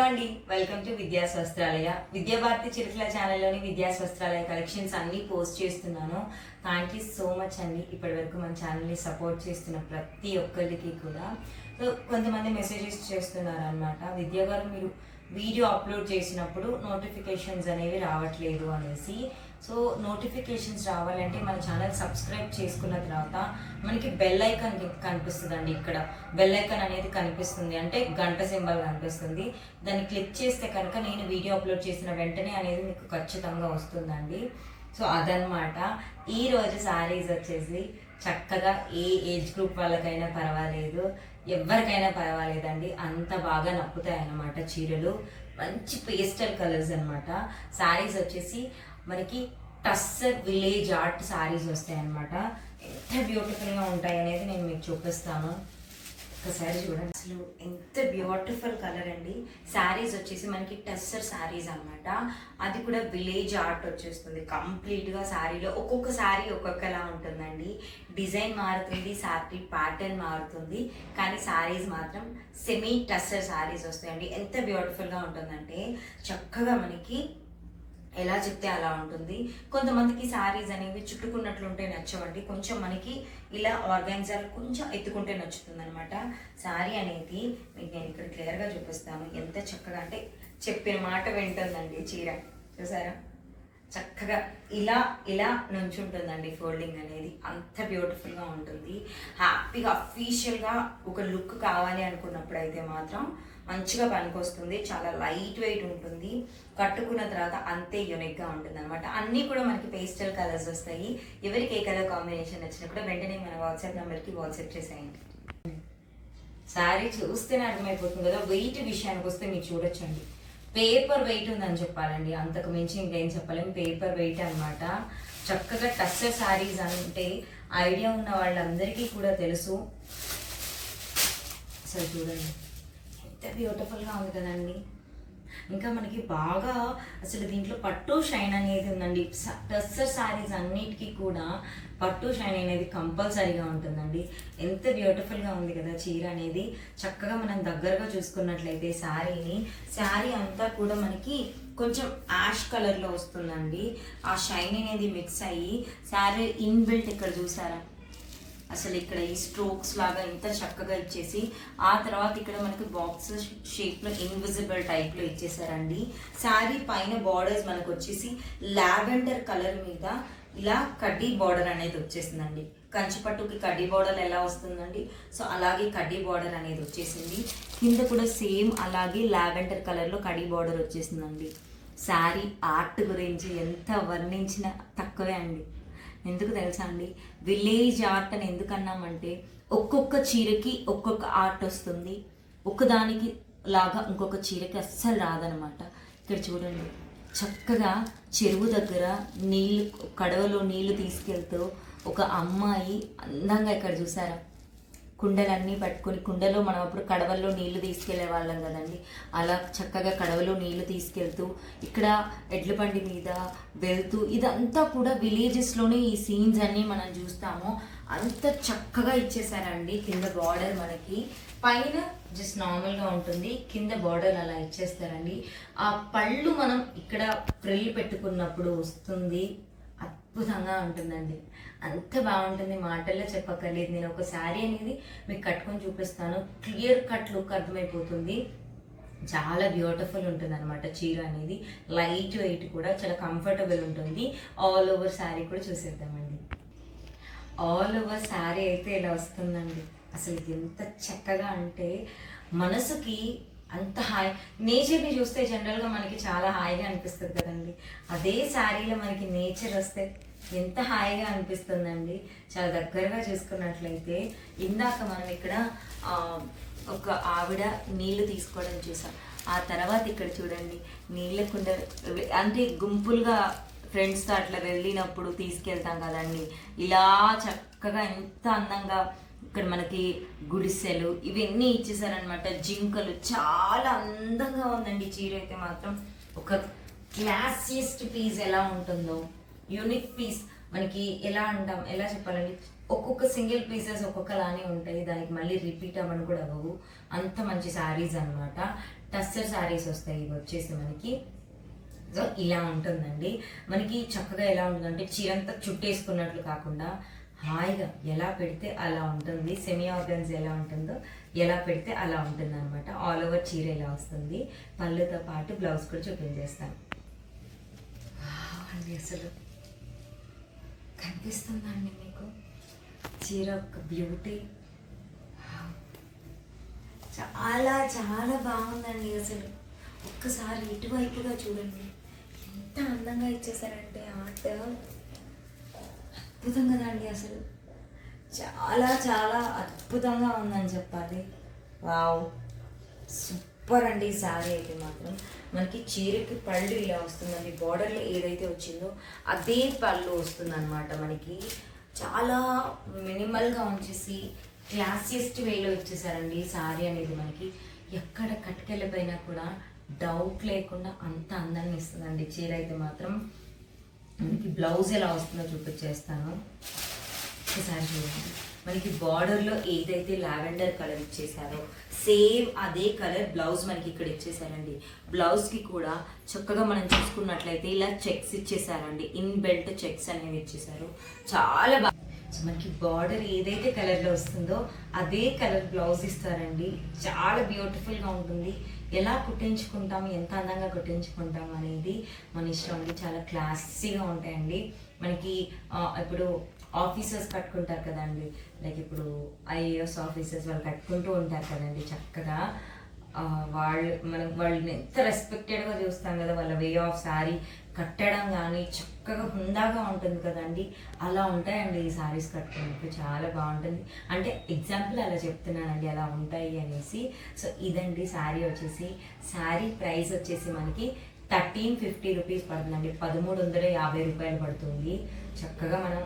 అండి, welcome to విద్యా వస్త్రాలయ. విద్యాభారతి చిరుకుల ఛానల్లోని విద్యా వస్త్రాలయ కలెక్షన్స్ అన్ని పోస్ట్ చేస్తున్నాను. థ్యాంక్ యూ సో మచ్ అండి, ఇప్పటి వరకు మన ఛానల్ని సపోర్ట్ చేస్తున్న ప్రతి ఒక్కరికి కూడా. సో కొంతమంది మెసేజెస్ చేస్తున్నారు అనమాట, విద్యా గారు మీరు వీడియో అప్లోడ్ చేసినప్పుడు నోటిఫికేషన్స్ అనేవి రావట్లేదు అనేసి. సో నోటిఫికేషన్స్ రావాలంటే మన ఛానల్ సబ్స్క్రైబ్ చేసుకున్న తర్వాత మనకి బెల్ ఐకాన్ కనిపిస్తుందండి. ఇక్కడ బెల్ ఐకాన్ అనేది కనిపిస్తుంది, అంటే గంట సింబల్ కనిపిస్తుంది. దాన్ని క్లిక్ చేస్తే కనుక నేను వీడియో అప్లోడ్ చేసిన వెంటనే అనేది మీకు ఖచ్చితంగా వస్తుందండి. సో అదనమాట. ఈరోజు శారీస్ వచ్చేసి చక్కగా ఏ ఏజ్ గ్రూప్ వాళ్ళకైనా పర్వాలేదు, ఎవరికైనా పర్వాలేదండి, అంత బాగా నప్పుతాయి అన్నమాట చీరలు. మంచి పేస్టల్ కలర్స్ అనమాట. శారీస్ వచ్చేసి మనకి టస్సర్ విలేజ్ ఆర్ట్ శారీస్ వస్తాయి అనమాట. ఎంత బ్యూటిఫుల్గా ఉంటాయి అనేది నేను మీకు చూపిస్తాను. ఒకసారి చూడండి, అసలు ఎంత బ్యూటిఫుల్ కలర్ అండి. శారీస్ వచ్చేసి మనకి టస్సర్ శారీస్ అనమాట. అది కూడా విలేజ్ ఆర్ట్ వచ్చేస్తుంది కంప్లీట్గా. శారీలో ఒక్కొక్క శారీ ఒక్కొక్కలా ఉంటుందండి. డిజైన్ మారుతుంది, శారీ ప్యాటర్న్ మారుతుంది, కానీ శారీస్ మాత్రం సెమీ టస్సర్ శారీస్ వస్తాయండి. ఎంత బ్యూటిఫుల్గా ఉంటుందంటే చక్కగా మనకి ఎలా చెప్తే అలా ఉంటుంది. కొంతమందికి శారీస్ అనేవి చుట్టుకున్నట్లుంటే నచ్చవండి, కొంచెం మనకి ఇలా ఆర్గాన్జాలు కొంచెం ఎత్తుకుంటే నచ్చుతుంది అనమాట. శారీ అనేది మీకు నేను ఇక్కడ క్లియర్గా చూపిస్తాను. ఎంత చక్కగా అంటే చెప్పిన మాట వింటుందండి చీర. చూసారా, చక్కగా ఇలా ఇలా నుంచుంటుందండి. ఫోల్డింగ్ అనేది అంత బ్యూటిఫుల్గా ఉంటుంది. హ్యాపీగా అఫీషియల్గా ఒక లుక్ కావాలి అనుకున్నప్పుడు అయితే మాత్రం మంచిగా పనికొస్తుంది. చాలా లైట్ వెయిట్ ఉంటుంది, కట్టుకున్న తర్వాత అంతే యూనిక్గా ఉంటుంది అనమాట. అన్నీ కూడా మనకి పేస్టల్ కలర్స్ వస్తాయి. ఎవరికి ఏ కలర్ కాంబినేషన్ వచ్చినా కూడా వెంటనే మన వాట్సాప్ నెంబర్కి వాట్సాప్ చేసేయండి. శారీ చూస్తేనే అర్థమైపోతుంది కదా. వెయిట్ విషయానికి వస్తే మీరు చూడొచ్చండి, పేపర్ వెయిట్ ఉందని చెప్పాలండి, అంతకు మించి ఇంకేం చెప్పలేము. పేపర్ వెయిట్ అనమాట. చక్కగా టస్సర్ శారీస్ అంటే ఐడియా ఉన్న వాళ్ళందరికీ కూడా తెలుసు. అసలు చూడండి ఎంత బ్యూటిఫుల్గా ఉంది కదండి. ఇంకా మనకి బాగా అసలు దీంట్లో పట్టు షైన్ అనేది ఉందండి. టస్సర్ శారీస్ అన్నిటికీ కూడా పట్టు షైన్ అనేది కంపల్సరీగా ఉంటుందండి. ఎంత బ్యూటిఫుల్గా ఉంది కదా చీర అనేది. చక్కగా మనం దగ్గరగా చూసుకున్నట్లయితే శారీ అంతా కూడా మనకి కొంచెం యాష్ కలర్లో వస్తుందండి. ఆ షైన్ అనేది మిక్స్ అయ్యి శారీ ఇన్బిల్ట్ ఇక్కడ చూసారా, అసలు ఇక్కడ ఈ స్ట్రోక్స్ లాగా ఇంత చక్కగా ఇచ్చేసి ఆ తర్వాత ఇక్కడ మనకి బాక్స్ షేప్లో ఇన్విజిబుల్ టైప్లో ఇచ్చేసారండి. శారీ పైన బార్డర్స్ మనకు వచ్చేసి లావెండర్ కలర్ మీద ఇలా కడ్డీ బార్డర్ అనేది వచ్చేసిందండి. కంచిపట్టుకి కడ్డీ బార్డర్ ఎలా వస్తుందండి, సో అలాగే కడ్డీ బార్డర్ అనేది వచ్చేసింది. కింద కూడా సేమ్ అలాగే లావెండర్ కలర్లో కడ్డీ బార్డర్ వచ్చేసిందండి. శారీ ఆర్ట్ గురించి ఎంత వర్ణించినా తక్కువే అండి. ఎందుకు తెలుసా అండి, విలేజ్ ఆర్ట్ అని ఎందుకు అన్నామంటే ఒక్కొక్క చీరకి ఒక్కొక్క ఆర్ట్ వస్తుంది. ఒకదానికి లాగా ఇంకొక చీరకి అస్సలు రాదనమాట. ఇక్కడ చూడండి, చక్కగా చెరువు దగ్గర కడవలో నీళ్లు తీసుకెళ్తూ ఒక అమ్మాయి అందంగా, ఇక్కడ చూసారా కుండలన్నీ పట్టుకొని, కుండలో మనం అప్పుడు కడవల్లో నీళ్లు తీసుకెళ్లే వాళ్ళం కదండి, అలా చక్కగా కడవలో నీళ్లు తీసుకెళ్తూ ఇక్కడ ఎడ్ల బండి మీద వెళ్తూ, ఇదంతా కూడా విలేజెస్లోనే ఈ సీన్స్ అన్నీ మనం చూస్తాము. అంత చక్కగా ఇచ్చేసారండి. కింద బార్డర్ మనకి పైన జస్ట్ నార్మల్గా ఉంటుంది, కింద బార్డర్ అలా ఇచ్చేస్తారండి. ఆ పళ్ళు మనం ఇక్కడ ఫ్రిల్ పెట్టుకున్నప్పుడు వస్తుంది, అద్భుతంగా ఉంటుందండి. అంత బాగుంటుంది, మాటల్లో చెప్పక్కర్లేదు. నేను ఒక శారీ అనేది మీకు కట్టుకొని చూపిస్తాను, క్లియర్ కట్ లుక్ అర్థమైపోతుంది. చాలా బ్యూటిఫుల్ ఉంటుంది అనమాట చీర అనేది. లైట్ వెయిట్ కూడా చాలా కంఫర్టబుల్ ఉంటుంది. ఆల్ ఓవర్ శారీ కూడా చూసేద్దామండి. ఆల్ ఓవర్ శారీ అయితే ఇలా వస్తుందండి. అసలు ఎంత చక్కగా అంటే మనసుకి అంత హాయ్. నేచర్ని చూస్తే జనరల్గా మనకి చాలా హాయిగా అనిపిస్తుంది కదండి. అదే శారీలో మనకి నేచర్ వస్తే ఎంత హాయిగా అనిపిస్తుందండి. చాలా దగ్గరగా చూసుకున్నట్లయితే ఇందాక మనం ఇక్కడ ఒక ఆవిడ నీళ్లు తీసుకోవడం చూసాం. ఆ తర్వాత ఇక్కడ చూడండి, నీళ్ళ కుండ అంటే గుంపులుగా ఫ్రెండ్స్తో అట్లా వెళ్ళినప్పుడు తీసుకెళ్తాం కదండి, ఇలా చక్కగా ఎంత అందంగా ఇక్కడ మనకి గుడిసెలు ఇవన్నీ ఇచ్చేసారనమాట. జింకలు, చాలా అందంగా ఉందండి చీర అయితే మాత్రం. ఒక క్లాసియస్ట్ పీస్ ఎలా ఉంటుందో, యూనిక్ పీస్ మనకి ఎలా అంటాం, ఎలా చెప్పాలండి, ఒక్కొక్క సింగిల్ పీసెస్ ఒక్కొక్కలానే ఉంటాయి, దానికి మళ్ళీ రిపీట్ అవ్వని కూడా అవ్వవు. అంత మంచి శారీస్ అనమాట. టస్సర్ శారీస్ వస్తాయి ఇవి వచ్చేసి మనకి. సో ఇలా ఉంటుందండి మనకి. చక్కగా ఎలా ఉంటుందంటే చీరంతా చుట్టేసుకున్నట్లు కాకుండా హాయిగా ఎలా పెడితే అలా ఉంటుంది. సెమీ ఆర్గన్స్ ఎలా ఉంటుందో ఎలా పెడితే అలా ఉంటుంది అనమాట. ఆల్ ఓవర్ చీర ఇలా వస్తుంది. పళ్ళుతో పాటు బ్లౌజ్ కూడా చూపించేస్తాను అండి. అసలు కనిపిస్తుందండి మీకు చీర ఒక బ్యూటీ. చాలా చాలా బాగుందండి. అసలు ఒక్కసారి ఇటువైపుగా చూడండి, ఎంత అందంగా ఇచ్చేసారంటే ఆర్ట్. అద్భుతం కదండి. అసలు చాలా చాలా అద్భుతంగా ఉందని చెప్పాలి. వావ్, సూపర్ అండి. ఈ శారీ అయితే మాత్రం మనకి చీరకి పళ్ళు ఇలా వస్తుందండి. బార్డర్లో ఏదైతే వచ్చిందో అదే పళ్ళు వస్తుందన్నమాట. మనకి చాలా మినిమల్గా ఉంచేసి క్లాసియస్ట్ వేలో ఇచ్చేసారండి శారీ అనేది. మనకి ఎక్కడ కట్టుకెళ్ళిపోయినా కూడా డౌట్ లేకుండా అంత అందంగా ఇస్తుందండి చీర అయితే మాత్రం. మనకి బ్లౌజ్ ఎలా వస్తుందో చూపించేస్తాను ఒకసారి చూడండి. మనకి బార్డర్లో ఏదైతే లావెండర్ కలర్ ఇచ్చేసారో సేమ్ అదే కలర్ బ్లౌజ్ మనకి ఇక్కడ ఇచ్చేసారండి. బ్లౌజ్కి కూడా చక్కగా మనం చూసుకున్నట్లయితే ఇలా చెక్స్ ఇచ్చేసారండి. ఇన్ బెల్ట్ చెక్స్ అనేవి ఇచ్చేసారు. చాలా బాగా మనకి బార్డర్ ఏదైతే కలర్లో వస్తుందో అదే కలర్ బ్లౌజ్ ఇస్తారండి. చాలా బ్యూటిఫుల్గా ఉంటుంది. ఎలా కుట్టించుకుంటాం, ఎంత అందంగా కుట్టించుకుంటాం అనేది మన ఇష్టం అండి. చాలా క్లాసీగా ఉంటాయండి. మనకి ఇప్పుడు ఆఫీసర్స్ కట్టుకుంటారు కదండి, లైక్ ఇప్పుడు ఐఏఎస్ ఆఫీసర్స్ వాళ్ళు కట్టుకుంటూ ఉంటారు కదండి చక్కగా. వాళ్ళని ఎంత రెస్పెక్టెడ్గా చూస్తాం కదా, వాళ్ళ వే ఆఫ్ శారీ కట్టడం కానీ చక్కగా హుందాగా ఉంటుంది కదండి. అలా ఉంటాయండి ఈ శారీస్ కట్టుకున్నప్పుడు. చాలా బాగుంటుంది. అంటే ఎగ్జాంపుల్ అలా చెప్తున్నానండి, అలా ఉంటాయి అనేసి. సో ఇదండి శారీ వచ్చేసి. శారీ ప్రైస్ వచ్చేసి మనకి 1350 రూపీస్ పడుతుందండి. 1350 రూపాయలు పడుతుంది. చక్కగా మనం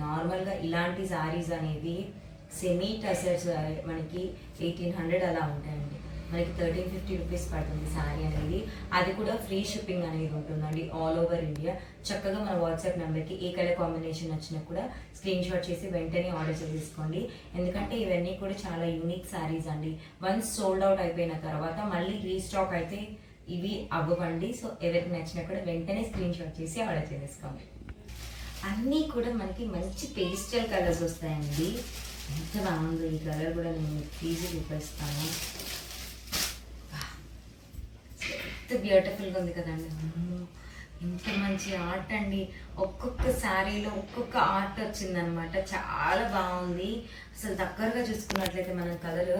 నార్మల్గా ఇలాంటి శారీస్ అనేవి సెమీ టసర్స్ మనకి 1800 అలా ఉంటాయండి. మనకి 1350 రూపీస్ పడుతుంది శారీ అనేది. అది కూడా ఫ్రీ షిప్పింగ్ అనేది ఉంటుందండి ఆల్ ఓవర్ ఇండియా. చక్కగా మన వాట్సాప్ నెంబర్కి ఏ కలర్ కాంబినేషన్ వచ్చినా కూడా స్క్రీన్ షాట్ చేసి వెంటనే ఆర్డర్ చేసేసుకోండి. ఎందుకంటే ఇవన్నీ కూడా చాలా యూనిక్ శారీస్ అండి. వన్స్ సోల్డ్ అవుట్ అయిపోయిన తర్వాత మళ్ళీ రీస్టాక్ అయితే ఇవి అవ్వండి. సో ఎవరికి నచ్చినా కూడా వెంటనే స్క్రీన్ షాట్ చేసి ఆర్డర్ చేసేసుకోండి. అన్నీ కూడా మనకి మంచి పేస్టల్ కలర్స్ వస్తాయండి. ఎంత బాగుందో ఈ కలర్ కూడా నేను తీసి చూపిస్తాను. ఎంత బ్యూటిఫుల్గా ఉంది కదండి. ఎంత మంచి ఆర్ట్ అండి. ఒక్కొక్క శారీలో ఒక్కొక్క ఆర్ట్ వచ్చిందనమాట. చాలా బాగుంది. అసలు దగ్గరగా చూసుకున్నట్లయితే మనం కలర్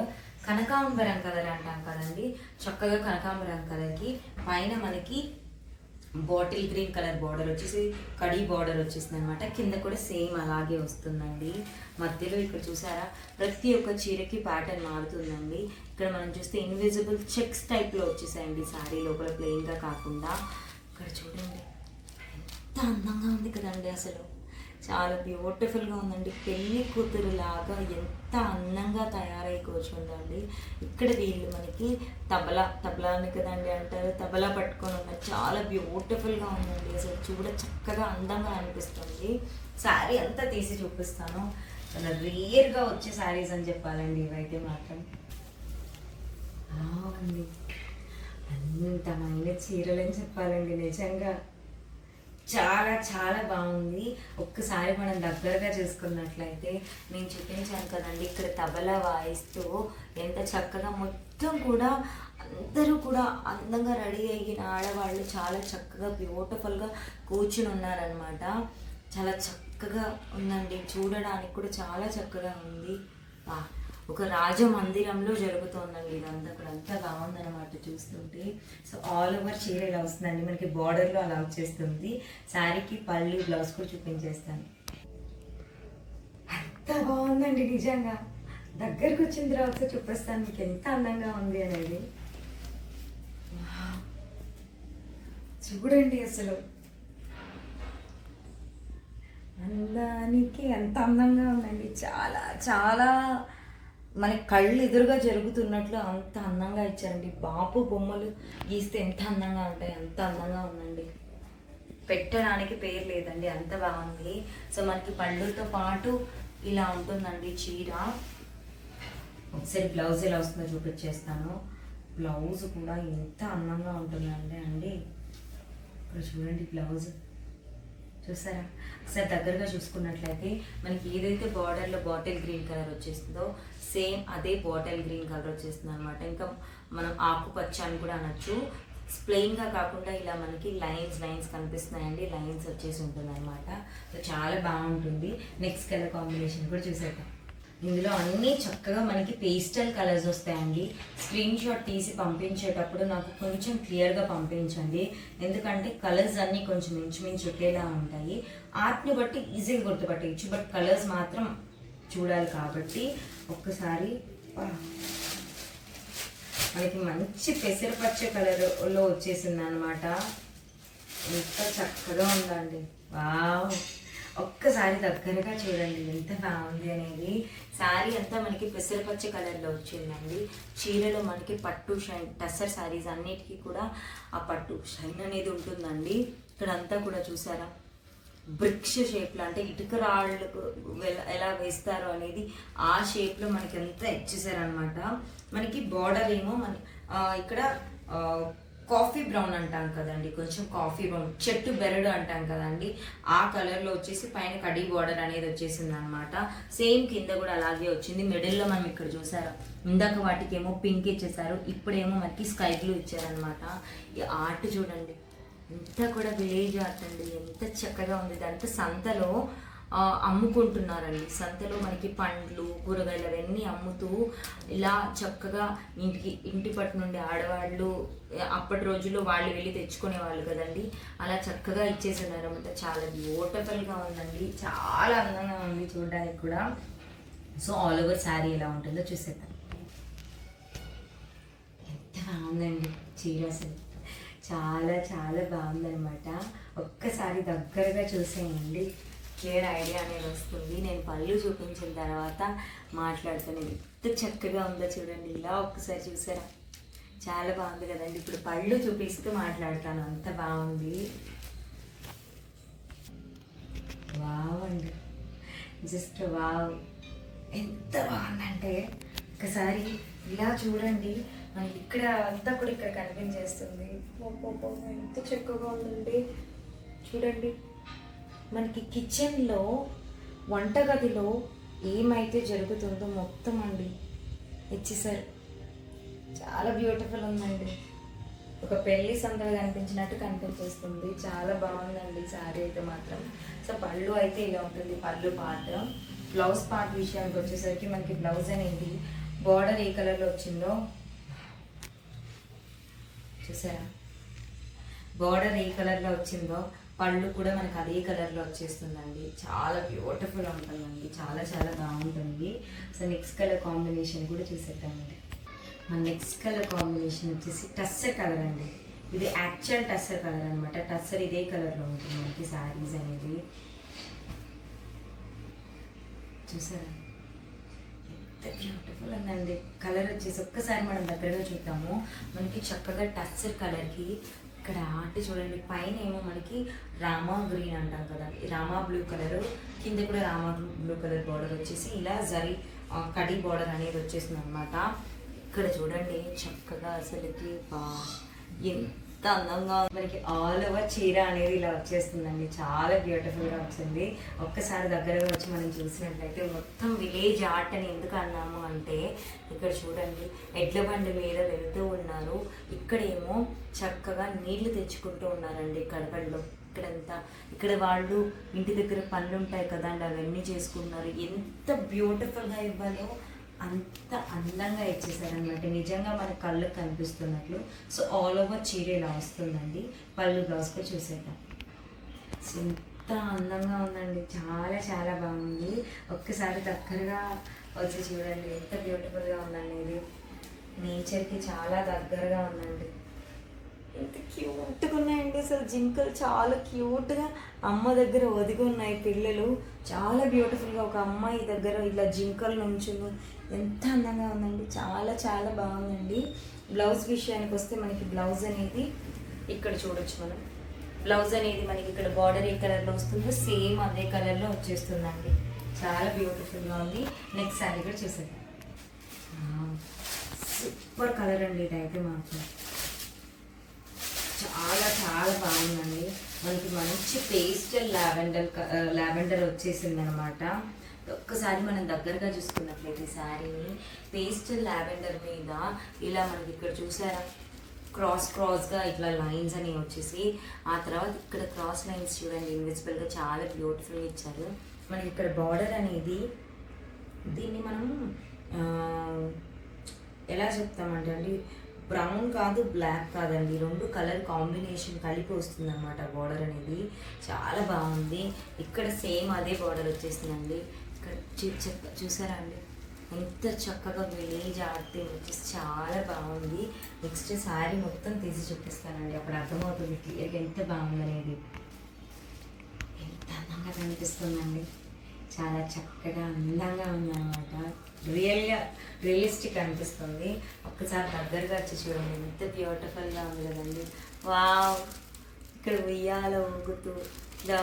కనకాంబరం కలర్ అంటాం కదండి. చక్కగా కనకాంబరం కలర్కి పైన మనకి బాటిల్ గ్రీన్ కలర్ బార్డర్ వచ్చేసి కడీ బార్డర్ వచ్చేసింది అనమాట. కింద కూడా సేమ్ అలాగే వస్తుందండి. మధ్యలో ఇక్కడ చూసారా ప్రతి ఒక్క చీరకి ప్యాటర్న్ మారుతుందండి. ఇక్కడ మనం చూస్తే ఇన్విజిబుల్ చెక్స్ టైప్లో వచ్చేసాయండి శారీ లోపల, ప్లెయిన్గా కాకుండా. ఇక్కడ చూడండి ఎంత అందంగా ఉంది కదండి. అసలు చాలా బ్యూటిఫుల్గా ఉందండి. పెళ్ళి కూతురు లాగా ఎంత అందంగా తయారై కూర్చుందండి. ఇక్కడ వీళ్ళు మనకి తబలా అని కదండి అంటారు, తబలా పట్టుకొని ఉన్నారు. చాలా బ్యూటిఫుల్గా ఉందండి. అసలు చూడ చక్కగా అందంగా అనిపిస్తుంది. శారీ అంతా తీసి చూపిస్తాను. చాలా రేర్గా వచ్చే శారీస్ అని చెప్పాలండి ఇవైతే మాత్రం. అండి అంతమైన చీరలు అని చెప్పాలండి నిజంగా. చాలా చాలా బాగుంది. ఒక్కసారి మనం దగ్గరగా చూసుకున్నట్లయితే నేను చూపించాను కదండి, ఇక్కడ తబలా వాయిస్తూ ఎంత చక్కగా మొత్తం కూడా అందరూ కూడా అందంగా రెడీ అయిన ఆడవాళ్ళు చాలా చక్కగా బ్యూటిఫుల్గా కూర్చుని ఉన్నారనమాట. చాలా చక్కగా ఉందండి. చూడడానికి కూడా చాలా చక్కగా ఉంది. ఒక రాజమందిరంలో జరుగుతుందండి ఇదంతా కూడా. అంతా బాగుందన్నమాట చూస్తుంటే. సో ఆల్ ఓవర్ చీర ఇలా వస్తుందండి. మనకి బార్డర్లో అలా వచ్చేస్తుంది. శారీకి పళ్ళు బ్లౌజ్ కూడా చూపించేస్తాను. అంత బాగుందండి నిజంగా. దగ్గరకు వచ్చిన తర్వాత చూపిస్తాను మీకు ఎంత అందంగా ఉంది అనేది. చూడండి అసలు అందానికి ఎంత అందంగా ఉందండి. చాలా చాలా మనకి కళ్ళు ఎదురుగా జరుగుతున్నట్లు అంత అందంగా ఇచ్చారండి. బాపు బొమ్మలు గీస్తే ఎంత అందంగా ఉంటాయి, అంత అందంగా ఉందండి. పెట్టడానికి పేరు లేదండి, అంత బాగుంది. సో మనకి పళ్ళుతో పాటు ఇలా ఉంటుందండి చీర. ఒకసారి బ్లౌజ్ ఎలా వస్తుందో చూపించేస్తాను. బ్లౌజ్ కూడా ఎంత అందంగా ఉంటుందంటే అండి, ఇక్కడ చూడండి బ్లౌజ్ చూసారా. ఒకసారి దగ్గరగా చూసుకున్నట్లయితే మనకి ఏదైతే బార్డర్లో బాటిల్ గ్రీన్ కలర్ వచ్చేస్తుందో సేమ్ అదే బాటిల్ గ్రీన్ కలర్ వచ్చేస్తుంది అనమాట. ఇంకా మనం ఆకుపచ్చ అని కూడా అనొచ్చు. ప్లెయిన్గా కాకుండా ఇలా మనకి లైన్స్ కనిపిస్తున్నాయండి, లైన్స్ వచ్చేసి ఉంటుంది అనమాట. సో చాలా బాగుంటుంది. నెక్స్ట్ కలర్ కాంబినేషన్ కూడా చూసేద్దాం. ఇందులో అన్నీ చక్కగా మనకి పేస్టల్ కలర్స్ వస్తాయండి. స్క్రీన్ షాట్ తీసి పంపించేటప్పుడు నాకు కొంచెం క్లియర్గా పంపించండి, ఎందుకంటే కలర్స్ అన్నీ కొంచెం ఇంచుమించు ఒకేలా ఉంటాయి. ఆర్ట్ని బట్టి ఈజీగా గుర్తుపట్టేయచ్చు, బట్ కలర్స్ మాత్రం చూడాలి. కాబట్టి ఒక్కసారి మనకి మంచి పెసరపచ్చ కలర్లో వచ్చేసింది అనమాట. ఎంత చక్కగా ఉందండి, వావ్. ఒక్కసారి దగ్గరగా చూడండి ఎంత బాగుంది అనేది. శారీ అంతా మనకి పెసరపచ్చ కలర్లో వచ్చిందండి. చీరలో మనకి పట్టు షైన్ టస్సర్ శారీస్ అన్నిటికీ కూడా ఆ పట్టు షైన్ అనేది ఉంటుందండి. ఇక్కడ అంతా కూడా చూసారా బ్రిక్స్ షేప్లో, అంటే ఇటుక రాళ్ళకు ఎలా వేస్తారో అనేది ఆ షేప్లో మనకి ఎంత ఇచ్చేసారనమాట. మనకి బార్డర్ ఏమో మన ఇక్కడ కాఫీ బ్రౌన్ అంటాం కదండి, కొంచెం కాఫీ బ్రౌన్ చెట్టు బెరడు అంటాం కదండి, ఆ కలర్లో వచ్చేసి పైన కడీ బార్డర్ అనేది వచ్చేసింది అనమాట. సేమ్ కింద కూడా అలాగే వచ్చింది. మిడిల్లో మనం ఇక్కడ చూసారా, ఇందాక వాటికి ఏమో పింక్ ఇచ్చేసారు, ఇప్పుడేమో మనకి స్కై బ్లూ ఇచ్చారనమాట. ఈ ఆర్ట్ చూడండి ఎంత కూడా విలేజ్ ఆర్ట్ అండి, ఎంత చక్కగా ఉంది. ఇదంతా సంతలో అమ్ముకుంటున్నారండి. సంతలో మనకి పండ్లు కూరగాయలు అవన్నీ అమ్ముతూ ఇలా చక్కగా ఇంటి పట్టు నుండి ఆడవాళ్ళు అప్పటి రోజుల్లో వాళ్ళు వెళ్ళి తెచ్చుకునే వాళ్ళు కదండి, అలా చక్కగా ఇచ్చేస్తున్నారు అనమాట. చాలా బ్యూటిఫుల్గా ఉందండి, చాలా అందంగా ఉంది చూడడానికి కూడా. సో ఆల్ ఓవర్ శారీ ఎలా ఉంటుందో చూసేద్దాం. ఎంత బాగుందండి చీర, అసలు చాలా చాలా బాగుందనమాట. ఒక్కసారి దగ్గరగా చూసేయండి, క్లియర్ ఐడియా అనేది వస్తుంది. నేను పళ్ళు చూపించిన తర్వాత మాట్లాడుతాను. ఎంత చక్కగా ఉందో చూడండి, ఇలా ఒక్కసారి చూసారా, చాలా బాగుంది కదండి. ఇప్పుడు పళ్ళు చూపిస్తూ మాట్లాడతాను, అంత బాగుంది. వావ్ అండి, జస్ట్ వావ్, ఎంత బాగుందంటే ఒకసారి ఇలా చూడండి. మనకి ఇక్కడ అంతా కూడా ఇక్కడ కనిపించేస్తుంది. ఎంత చక్కగా ఉందండి చూడండి. మనకి కిచెన్లో వంటగదిలో ఏమైతే జరుగుతుందో మొత్తం అండి ఇచ్చేసారు. చాలా బ్యూటిఫుల్ ఉందండి, ఒక పెళ్లి సందడి కనిపించినట్టు కనిపించేస్తుంది. చాలా బాగుందండి శారీ అయితే మాత్రం. సో పళ్ళు అయితే ఇలా ఉంటుంది, పళ్ళు పార్ట్. బ్లౌజ్ పార్ట్ విషయానికి వచ్చేసరికి మనకి బ్లౌజ్ అనేది బార్డర్ ఏ కలర్లో వచ్చిందో చూసారా, బార్డర్ ఏ కలర్లో వచ్చిందో పళ్ళు కూడా మనకు అదే కలర్లో వచ్చేస్తుందండి. చాలా బ్యూటిఫుల్ ఉంటుందండి, చాలా చాలా బాగుంటుంది. సో నెక్స్ట్ కలర్ కాంబినేషన్ కూడా చూసేద్దామండి. మన నెక్స్ట్ కలర్ కాంబినేషన్ వచ్చేసి టస్సర్ కలర్ అండి. ఇది యాక్చువల్ టస్సర్ కలర్ అనమాట. టస్సర్ ఇదే కలర్లో ఉంటుంది మనకి శారీస్ అనేది. చూసారా ఎంత బ్యూటిఫుల్ ఉందండి. కలర్ వచ్చేసి ఒక్కసారి మనం దగ్గరగా చూద్దాము. మనకి చక్కగా టస్సర్ కలర్కి ఇక్కడ ఆర్ట్ చూడండి, పైన ఏమో మనకి రామా గ్రీన్ అంటాం కదా, రామా బ్లూ కలర్, కింద కూడా రామా బ్లూ కలర్ బార్డర్ వచ్చేసి ఇలా జరీ కడీ బార్డర్ అనేది వచ్చేసింది అనమాట. ఇక్కడ చూడండి చక్కగా అసలుకి ఎంత అందంగా మనకి ఆల్ ఓవర్ చీర అనేది ఇలా వచ్చేస్తుందండి. చాలా బ్యూటిఫుల్గా వచ్చింది. ఒక్కసారి దగ్గరగా వచ్చి మనం చూసినట్లయితే మొత్తం విలేజ్ ఆర్ట్ అని ఎందుకు అన్నాము అంటే, ఇక్కడ చూడండి ఎడ్ల బండి మీద వెళ్తూ ఉన్నారు, ఇక్కడేమో చక్కగా నీళ్లు తెచ్చుకుంటూ ఉన్నారండి కడపల్లో. ఇక్కడ వాళ్ళు ఇంటి దగ్గర పనులు ఉంటాయి కదండి, అవన్నీ చేసుకుంటున్నారు. ఎంత బ్యూటిఫుల్గా ఇవ్వాలో అంత అందంగా ఇచ్చేసారనమాట, నిజంగా మన కళ్ళకు కనిపిస్తున్నట్లు. సో ఆల్ ఓవర్ చీర ఇలా వస్తుందండి. పళ్ళు బ్లౌజ్ కూడా చూసేద్దాం. సో ఎంత అందంగా ఉందండి, చాలా చాలా బాగుంది. ఒక్కసారి దగ్గరగా వచ్చి చూడండి ఎంత బ్యూటిఫుల్గా ఉందనేది. నేచర్కి చాలా దగ్గరగా ఉందండి. ఎంత క్యూట్గా ఉన్నాయండి అసలు. జింకలు చాలా క్యూట్గా అమ్మ దగ్గర ఒదిగి ఉన్నాయి పిల్లలు. చాలా బ్యూటిఫుల్గా ఒక అమ్మాయి దగ్గర ఇలా జింకలు నుంచుని ఎంత అందంగా ఉందండి, చాలా చాలా బాగుందండి. బ్లౌజ్ విషయానికి వస్తే మనకి బ్లౌజ్ అనేది ఇక్కడ చూడొచ్చు మనం. బ్లౌజ్ అనేది మనకి ఇక్కడ బార్డర్ ఏ కలర్లో వస్తుందో సేమ్ అదే కలర్లో వచ్చేస్తుందండి. చాలా బ్యూటిఫుల్గా ఉంది. నెక్స్ట్ శారీ కూడా చూసేద్దాం. సూపర్ కలర్ అండి ఇదైతే మాత్రం చాలా చాలా బాగుందండి. మనకి మంచి పేస్టల్ లావెండర్ వచ్చేసింది అనమాట. ఒక్కసారి మనం దగ్గరగా చూసుకున్నట్లయితే శారీని పేస్టల్ లావెండర్ మీద ఇలా మనకి ఇక్కడ చూసారా క్రాస్గా ఇట్లా లైన్స్ అనేవి వచ్చేసి, ఆ తర్వాత ఇక్కడ క్రాస్ లైన్స్ చూడండి ఇన్విజిబుల్గా చాలా బ్యూటిఫుల్గా ఇచ్చారు. మనకి ఇక్కడ బార్డర్ అనేది దీన్ని మనం ఎలా చెప్తామంటే అండి, బ్రౌన్ కాదు బ్లాక్ కాదండి, రెండు కలర్ కాంబినేషన్ కలిపి వస్తుంది అనమాట బార్డర్ అనేది. చాలా బాగుంది. ఇక్కడ సేమ్ అదే బార్డర్ వచ్చేస్తుందండి. ఇక్కడ చూసారా అండి ఎంత చక్కగా విలేజ్ ఆర్ట్ వచ్చేసి చాలా బాగుంది. నెక్స్ట్ శారీ మొత్తం తీసి చూపిస్తానండి, అప్పుడు అర్థమవుతుంది క్లియర్గా ఎంత బాగుందనేది. ఎంత అందంగా కనిపిస్తుందండి, చాలా చక్కగా అందంగా ఉందన్నమాట. రియలిస్టిక్ అనిపిస్తుంది. ఒక్కసారి దగ్గరగా వచ్చి చూడండి ఎంత బ్యూటిఫుల్గా ఉంది కదండి. వావ్, ఇక్కడ ఉయ్యాల ఊగుతూ ఇలా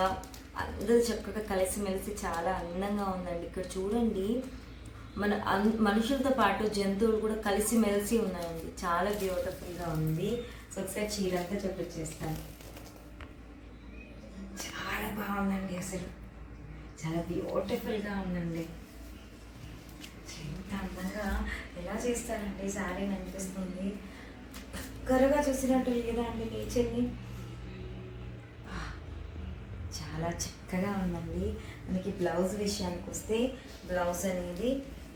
అందరూ చక్కగా కలిసిమెలిసి చాలా అందంగా ఉందండి. ఇక్కడ చూడండి మనుషులతో పాటు జంతువులు కూడా కలిసిమెలిసి ఉన్నాయండి. చాలా బ్యూటిఫుల్గా ఉంది. సో ఒకసారి చీర అంతా చూపించేస్తాను. చాలా బాగుందండి, అసలు చాలా బ్యూటిఫుల్గా ఉందండి. ఎంత అందంగా ఎలా చేస్తారండి శారీని అనిపిస్తుంది. దగ్గరగా చూసినట్టు లేదా అండి నేచర్ని. చాలా చక్కగా ఉందండి. మనకి బ్లౌజ్ విషయానికి వస్తే బ్లౌజ్ అనేది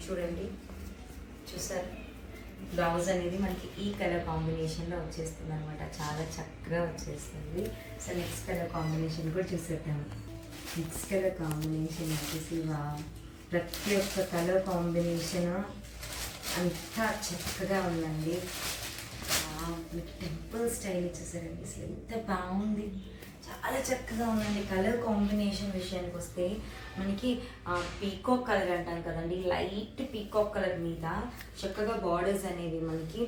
చూడండి, చూసారు బ్లౌజ్ అనేది మనకి ఈ కలర్ కాంబినేషన్లో వచ్చేస్తుంది అనమాట. చాలా చక్కగా వచ్చేస్తుంది. సో నెక్స్ట్ కలర్ కాంబినేషన్ కూడా చూసేద్దాము. నెక్స్ట్ కలర్ కాంబినేషన్ వచ్చేసి ప్రతి ఒక్క కలర్ కాంబినేషన్ అంతా చక్కగా ఉందండి. టెంపుల్ స్టైల్ ఇచ్చేసారండి, అసలు ఎంత బాగుంది. చాలా చక్కగా ఉందండి. కలర్ కాంబినేషన్ విషయానికి వస్తే మనకి పీకాక్ కలర్ అంటాం కదండి, లైట్ పీకాక్ కలర్ మీద చక్కగా బార్డర్స్ అనేవి మనకి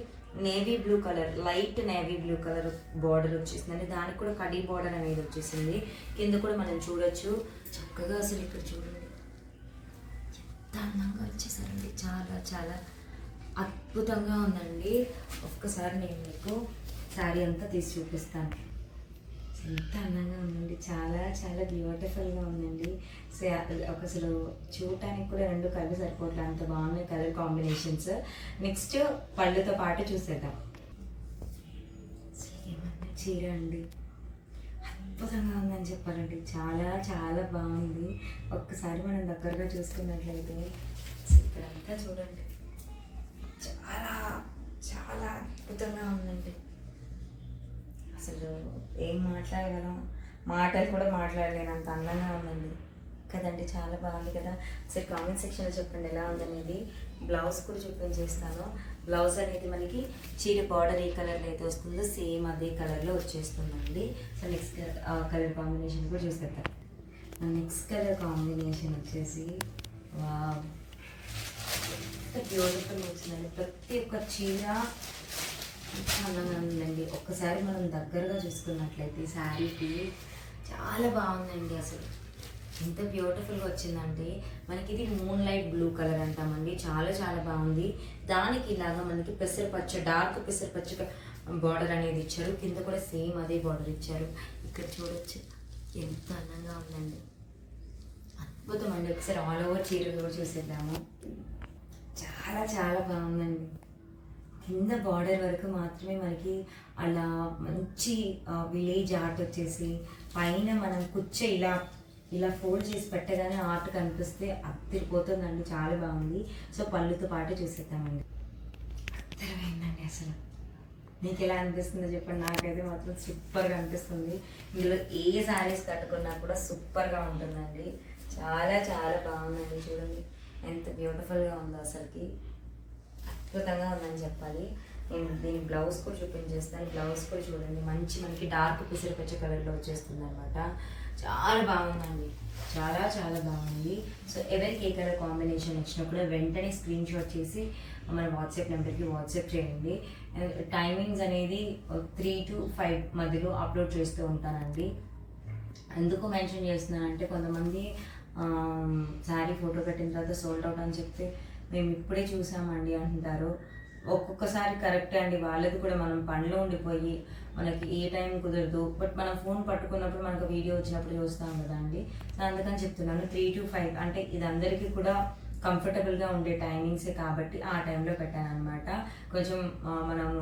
navy blue colour, light navy blue colour border వచ్చేసిందండి. దానికి కూడా కడీ బార్డర్ అనేది వచ్చేసింది. కింద కూడా మనం చూడొచ్చు చక్కగా. అసలు ఇక్కడ చూడండి ఎంత అందంగా వచ్చేసారండి, చాలా చాలా అద్భుతంగా ఉందండి. ఒక్కసారి నేను మీకు శారీ అంతా తీసి చూపిస్తాను. ఎంత అందంగా ఉందండి, చాలా చాలా బ్యూటిఫుల్గా ఉందండి. సో అసలు చూడటానికి కూడా రెండు కలర్ సరిపోవట్లేదు, అంత బాగున్నాయి కలర్ కాంబినేషన్స్. నెక్స్ట్ పళ్ళుతో పాటు చూసేద్దాం. చీర అండి అద్భుతంగా ఉందని చెప్పాలండి, చాలా చాలా బాగుంది. ఒక్కసారి మనం దగ్గరగా చూసుకున్నట్లయితే ఇక్కడంతా చూడండి చాలా చాలా అద్భుతంగా ఉందండి. అసలు ఏం మాట్లాడగలం, మాటలు కూడా మాట్లాడలేనంత అందంగా ఉందండి కదండి. చాలా బాగుంది కదా. సరే కామెంట్ సెక్షన్లో చెప్పండి ఎలా ఉందనేది. బ్లౌజ్ కూడా చూపించేస్తాను. బ్లౌజ్ అనేది మనకి చీర బార్డర్ ఏ కలర్లో అయితే వస్తుందో సేమ్ అదే కలర్లో వచ్చేస్తుందండి. సో నెక్స్ట్ కలర్ కాంబినేషన్ కూడా చూసేద్దాం. నెక్స్ట్ కలర్ కాంబినేషన్ వచ్చేసి బ్యూటిఫుల్ వచ్చిందండి. ప్రతి ఒక్క చీర అందంగా ఉందండి. ఒక్కసారి మనం దగ్గరగా చూసుకున్నట్లయితే శారీకి చాలా బాగుందండి. అసలు ఎంత బ్యూటిఫుల్గా వచ్చిందంటే మనకి ఇది మూన్ లైట్ బ్లూ కలర్ అంటామండి. చాలా చాలా బాగుంది. దానికి ఇలాగా మనకి పెసరపచ్చ, డార్క్ పెసరపచ్చ బార్డర్ అనేది ఇచ్చారు. కింద కూడా సేమ్ అదే బార్డర్ ఇచ్చారు. ఇక్కడ చూడొచ్చు ఎంత అందంగా ఉందండి, అద్భుతం అండి. ఒకసారి ఆల్ ఓవర్ చీర కూడా చూసేద్దాము. చాలా చాలా బాగుందండి. కింద బార్డర్ వరకు మాత్రమే మనకి అలా మంచి విలేజ్ ఆర్ట్ వచ్చేసి, పైన మనం కుచ్చే ఇలా ఫోల్డ్ చేసి పెట్టగానే ఆర్ట్ కనిపిస్తే అద్దరిపోతుందండి, చాలా బాగుంది. సో పళ్ళుతో పాటు చూసేద్దామండి. అద్దరమైందండి. అసలు మీకు ఎలా అనిపిస్తుందో చెప్పండి. నాకైతే మాత్రం సూపర్గా అనిపిస్తుంది. ఇందులో ఏ శారీస్ కట్టుకున్నా కూడా సూపర్గా ఉంటుందండి. చాలా చాలా బాగుందండి. చూడండి ఎంత బ్యూటిఫుల్గా ఉందో, అసలుకి అద్భుతంగా ఉందని చెప్పాలి. నేను దీని బ్లౌజ్ కూడా చూపించేస్తాను. బ్లౌజ్ కూడా చూడండి మంచి మనకి డార్క్ పిసరపచ్చ కలర్లో వచ్చేస్తుంది అనమాట. చాలా బాగుందండి, చాలా చాలా బాగుంది. సో ఎవరికి ఏ కలర్ కాంబినేషన్ వచ్చినా కూడా వెంటనే స్క్రీన్ షాట్ చేసి మన వాట్సాప్ నెంబర్కి వాట్సాప్ చేయండి. టైమింగ్స్ అనేది 3 to 5 మధ్యలో అప్లోడ్ చేస్తూ ఉంటానండి. ఎందుకు మెన్షన్ చేస్తున్నానంటే కొంతమంది శారీ ఫోటో పెట్టిన తర్వాత సోల్డ్ అవుట్ అని చెప్తే మేము ఇప్పుడే చూసామండి అంటారు. ఒక్కొక్కసారి కరెక్టే అండి, వాళ్ళది కూడా మనం పనిలో ఉండిపోయి మనకి ఏ టైం కుదరదు. బట్ మనం ఫోన్ పట్టుకున్నప్పుడు మనకు వీడియో వచ్చినప్పుడు చూస్తాం కదా అండి. సో అందుకని చెప్తున్నాను 3 to 5 అంటే ఇది అందరికీ కూడా కంఫర్టబుల్గా ఉండే టైమింగ్సే కాబట్టి ఆ టైంలో పెట్టాను అనమాట. కొంచెం మనము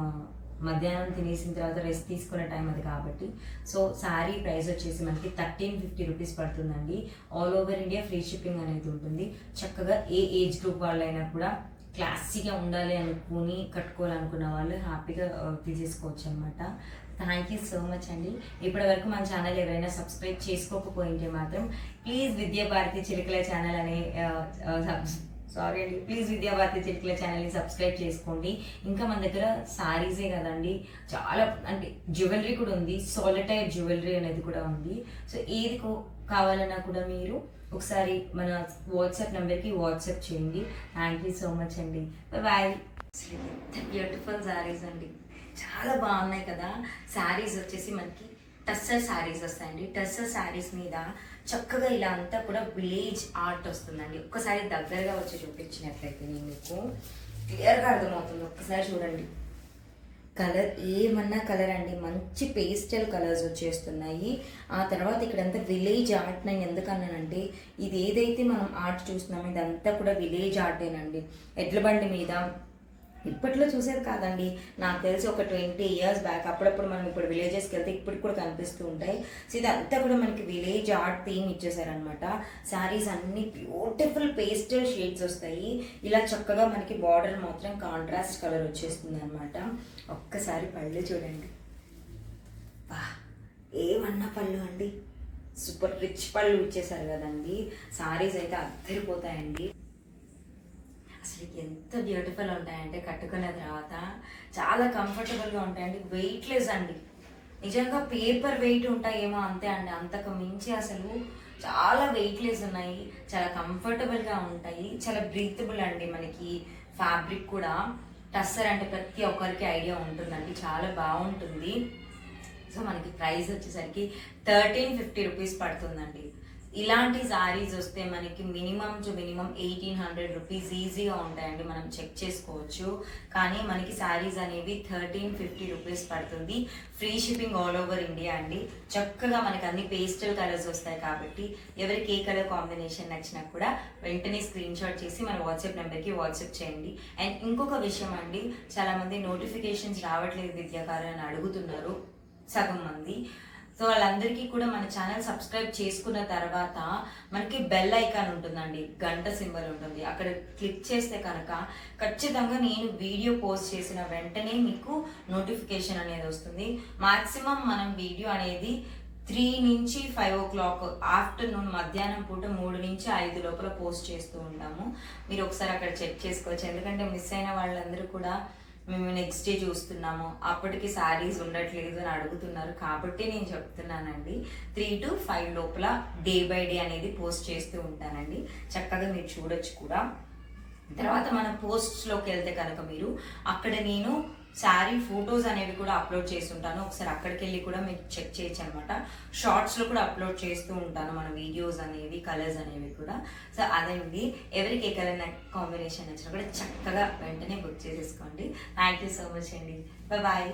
మధ్యాహ్నం తినేసిన తర్వాత రెస్ట్ తీసుకునే టైం అది కాబట్టి. సో శారీ ప్రైస్ వచ్చేసి మనకి 1350 రూపీస్ పడుతుందండి. All over India free shipping అనేది ఉంటుంది. చక్కగా ఏ ఏజ్ గ్రూప్ వాళ్ళైనా కూడా క్లాసీగా ఉండాలి అనుకుని కట్టుకోవాలనుకున్న వాళ్ళు హ్యాపీగా తీసేసుకోవచ్చు అనమాట. థ్యాంక్ యూ సో మచ్ అండి. ఇప్పటి వరకు మన ఛానల్ ఎవరైనా సబ్స్క్రైబ్ చేసుకోకపోయింటే మాత్రం ప్లీజ్ విద్యాభారతి చిలుకల ఛానల్ అనే సారీ అండి, ప్లీజ్ విద్యాభారతి చిలుకల ఛానల్ని సబ్స్క్రైబ్ చేసుకోండి. ఇంకా మన దగ్గర శారీసే కదండి, చాలా అంటే జ్యువెలరీ కూడా ఉంది, సాలిటైర్ జ్యువెలరీ అనేది కూడా ఉంది. సో ఏది కావాలన్నా కూడా మీరు ఒకసారి మన వాట్సాప్ నెంబర్కి వాట్సాప్ చేయండి. థ్యాంక్ యూ సో మచ్ అండి. బాయ్. బ్యూటిఫుల్ శారీస్ అండి, చాలా బాగున్నాయి కదా. శారీస్ వచ్చేసి మనకి టస్సర్ శారీస్ వస్తాయండి. టస్సర్ శారీస్ మీద చక్కగా ఇలా అంతా కూడా విలేజ్ ఆర్ట్ వస్తుందండి. ఒక్కసారి దగ్గరగా వచ్చి చూపించినట్లయితే నేను మీకు క్లియర్గా అర్థమవుతుంది. ఒక్కసారి చూడండి, కలర్ ఏమన్నా కలర్ అండి, మంచి పేస్టల్ కలర్స్ వచ్చేస్తున్నాయి. ఆ తర్వాత ఇక్కడంతా విలేజ్ ఆర్ట్. నేను ఎందుకన్నానంటే ఇది ఏదైతే మనం ఆర్ట్ చూస్తున్నామో ఇదంతా కూడా విలేజ్ ఆర్టేనండి. ఎడ్ల బండి మీద ఇప్పట్లో చూసేది కాదండి, నాకు తెలిసి ఒక 20 years బ్యాక్. అప్పుడప్పుడు మనం ఇప్పుడు విలేజెస్కి వెళ్తే ఇప్పటికి కూడా కనిపిస్తూ ఉంటాయి. సో ఇదంతా కూడా మనకి విలేజ్ ఆర్ట్ థీమ్ ఇచ్చేసారనమాట. శారీస్ అన్ని బ్యూటిఫుల్ పేస్టల్ షేడ్స్ వస్తాయి. ఇలా చక్కగా మనకి బార్డర్ మాత్రం కాంట్రాస్ట్ కలర్ వచ్చేస్తుంది అనమాట. ఒక్కసారి పళ్ళు చూడండి, వా ఏమన్నా పళ్ళు అండి, సూపర్ రిచ్ పళ్ళు ఇచ్చేసారు కదండి. శారీస్ అయితే అద్దరిపోతాయండి. అసలు ఎంత బ్యూటిఫుల్ ఉంటాయంటే కట్టుకున్న తర్వాత చాలా కంఫర్టబుల్గా ఉంటాయండి. వెయిట్లెస్ అండి, నిజంగా పేపర్ వెయిట్ ఉంటాయేమో అంతే అండి, అంతకు మించి అసలు చాలా వెయిట్లెస్ ఉన్నాయి. చాలా కంఫర్టబుల్గా ఉంటాయి, చాలా బ్రీతబుల్ అండి. మనకి ఫ్యాబ్రిక్ కూడా టస్సర్ అంటే ప్రతి ఒక్కరికి ఐడియా ఉంటుందండి, చాలా బాగుంటుంది. సో మనకి ప్రైస్ వచ్చేసరికి 1350 రూపీస్ పడుతుందండి. ఇలాంటి శారీస్ వస్తే మనకి మినిమం టు మినిమం 1800 రూపీస్ ఈజీగా ఉంటాయండి, మనం చెక్ చేసుకోవచ్చు. కానీ మనకి శారీస్ అనేవి 1350 రూపీస్ పడుతుంది. Free shipping all over India అండి. చక్కగా మనకి అన్ని పేస్టల్ కలర్స్ వస్తాయి కాబట్టి ఎవరికి ఏ కలర్ కాంబినేషన్ నచ్చినా కూడా వెంటనే స్క్రీన్ షాట్ చేసి మన వాట్సాప్ నెంబర్కి వాట్సాప్ చేయండి. అండ్ ఇంకొక విషయం అండి, చాలామంది నోటిఫికేషన్స్ రావట్లేదు విద్యాకారు అని అడుగుతున్నారు సగం మంది. సో వాళ్ళందరికీ కూడా మన ఛానల్ సబ్స్క్రైబ్ చేసుకున్న తర్వాత మనకి బెల్ ఐకాన్ ఉంటుందండి, గంట సింబల్ ఉంటుంది. అక్కడ క్లిక్ చేస్తే కనుక ఖచ్చితంగా నేను వీడియో పోస్ట్ చేసిన వెంటనే మీకు నోటిఫికేషన్ అనేది వస్తుంది. మాక్సిమం మనం వీడియో అనేది 3 నుంచి 5 o'clock ఆఫ్టర్నూన్, మధ్యాహ్నం పూట 3 నుంచి 5 లోపల పోస్ట్ చేస్తూ ఉంటాము. మీరు ఒకసారి అక్కడ చెక్ చేసుకోవచ్చు. ఎందుకంటే మిస్ అయిన వాళ్ళందరూ కూడా మేము నెక్స్ట్ డే చూస్తున్నాము, అప్పటికి శారీస్ ఉండట్లేదు అని అడుగుతున్నారు కాబట్టి నేను చెప్తున్నానండి. 3 to 5 లోపల డే బై డే అనేది పోస్ట్ చేస్తూ ఉంటానండి. చక్కగా మీరు చూడొచ్చు కూడా. తర్వాత మన పోస్ట్స్లోకి వెళ్తే కనుక మీరు అక్కడ నేను శారీ ఫొటోస్ అనేవి కూడా అప్లోడ్ చేసి ఉంటాను. ఒకసారి అక్కడికి వెళ్ళి కూడా మీరు చెక్ చేయొచ్చు అనమాట. షార్ట్స్లో కూడా అప్లోడ్ చేస్తూ ఉంటాను మన వీడియోస్ అనేవి, కలర్స్ అనేవి కూడా. సో అదండి, ఎవరికి ఏ కలర్ కాంబినేషన్ నచ్చినా కూడా చక్కగా వెంటనే బుక్ చేసేసుకోండి. థ్యాంక్ యూ సో మచ్ అండి. బాయ్.